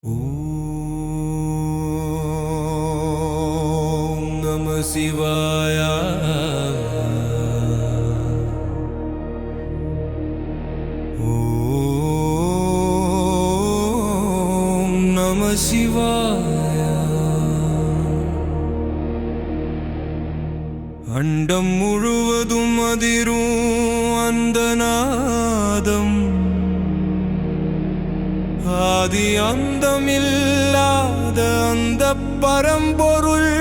ஓம் நம சிவாய. ஓம் நம சிவாய. அண்டம் முழுவதும் அதிரும் அந்த நாதம், ஆதி அந்தமில்லாத அந்த பரம்பொருள்,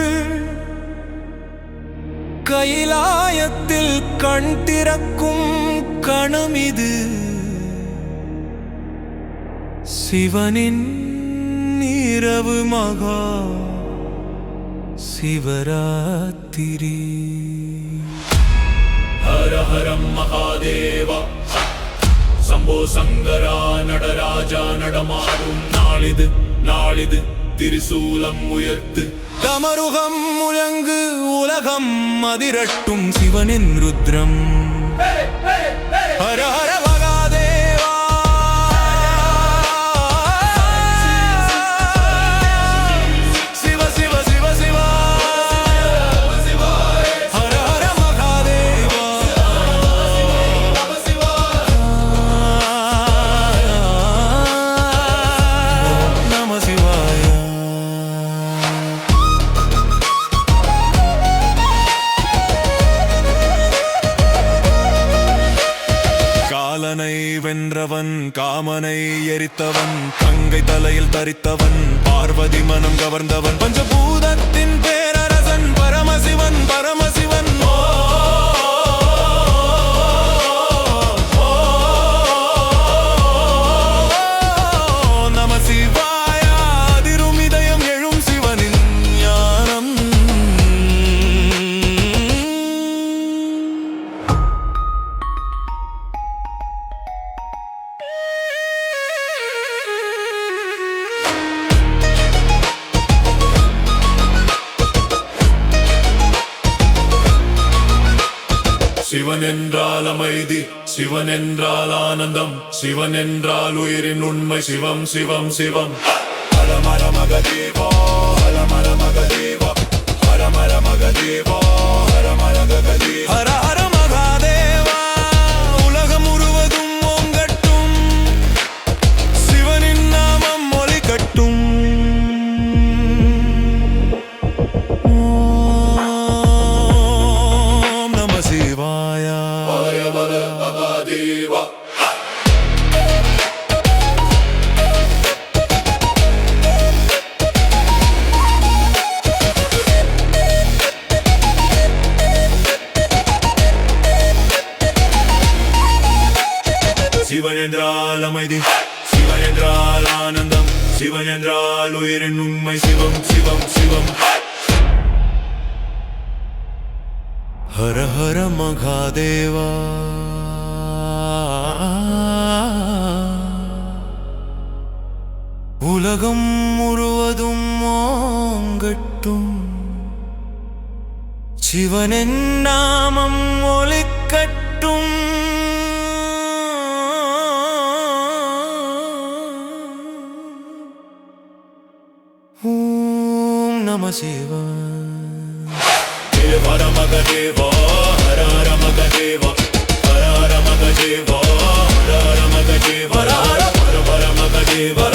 கைலாயத்தில் கண் திறக்கும் கணமிது. சிவனின் இரவு மகா சிவராத்திரி. ஹர ஹரம் மகாதேவா சம்போ சங்கரா நடராஜா நடமாடும் நாளிது நாளிது திரிசூலம் உயர்த்து. தமருகம் முழங்கு உலகம் அதிரட்டும் சிவனின் ருத்ரம். ஹர ஹர மகாதேவா. சிவ சிவ சிவ சிவா. ஹர ஹர மகாதேவா. நம சிவாய. காலனை வென்றவன், காமனை எரித்தவன், கங்கை தலையில் தரித்தவன், பார்வதி மனம் கவர்ந்தவன், பஞ்சபூதத்தின் பேரரசன் பரமசிவன் பரமசிவன். நம சிவாய. அதிரும் இதயம் எழும் சிவனின் ஞானம். சிவன் என்றால் அமைதி, சிவன் என்றால் ஆனந்தம், சிவன் என்றால் உயிரின் உண்மை. சிவம் சிவம் சிவம். ஹர ஹர மகதேவா ஹர ஹர மகதேவா ஹர ஹர மகதேவா ஹர ஹர மகதேவா. ஹர ஹர மகாதேவா. உலகம் முழுவதும் ஓங்கட்டும், சிவனின் நாமம் ஒலிக்கட்டும். ஓம் நம சிவாய. ஹர ஹர மகாதேவா. சிவன் என்றால் அமைதி, சிவன் என்றால் ஆனந்தம், சிவன் என்றால் உயிரின் உண்மை. சிவம் சிவம் சிவம். ஹர ஹர மகாதேவா. உலகம் முழுவதும் ஓங்கட்டும், சிவனின் நாமம் ஒலிக்கட்டும். ஓம் நம சிவாய. ஹர மகதேவா ஹர ஹர மகதேவா ஹர ஹர மகதேவா ஹர ஹர மகதேவா ஹர ஹர மகதேவா.